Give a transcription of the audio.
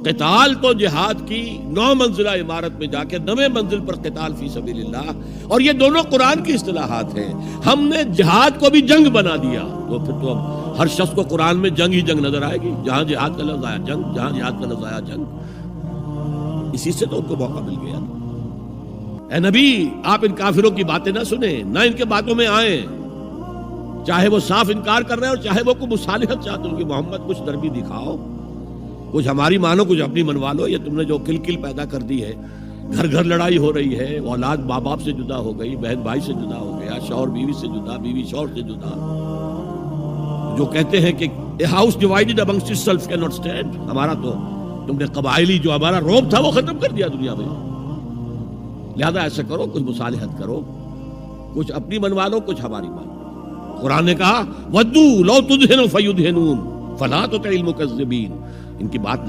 قتال تو جہاد کی 9 منزلہ عمارت میں جا کے 9ویں منزل پر قتال فی سبیل اللہ، اور یہ دونوں قرآن کی اصطلاحات ہیں۔ ہم نے جہاد کو بھی جنگ بنا دیا، تو پھر تو اب ہر شخص کو قرآن میں جنگ ہی جنگ نظر آئے گی۔ جہاں جہاد کا لفظ آیا جنگ، جہاں جہاد کا لفظ آیا جنگ، اسی سے تو ان کو موقع مل گیا۔ اے نبی، آپ ان کافروں کی باتیں نہ سنیں، نہ ان کے باتوں میں آئیں، چاہے وہ صاف انکار کر رہے ہیں اور چاہے وہ کوئی مصالحت چاہتے ہیں کہ محمد کچھ نرمی دکھاؤ، کچھ ہماری مانو، کچھ اپنی منوا لو۔ یہ تم نے جو کل پیدا کر دی ہے، گھر گھر لڑائی ہو رہی ہے، اولاد ماں باپ سے جدا ہو گئی، بہن بھائی سے جدا ہو گیا، شوہر بیوی سے جدا، بیوی شوہر سے جدا، جو کہتے ہیں کہ a house divided amongst itself cannot stand۔ ہمارا تو تم نے قبائلی جو ہمارا روب تھا وہ ختم کر دیا دنیا میں۔ لہذا ایسا کرو، کچھ مصالحت کرو، کچھ اپنی منوا لو، کچھ ہماری مانو۔ قرآن نے کہا وَدُّوا لَوْ تُدْهِنُ فَيُدْهِنُونَ فَلَا تُطِعِ الْمُكَذِّبِينَ۔ ان کی بات نہ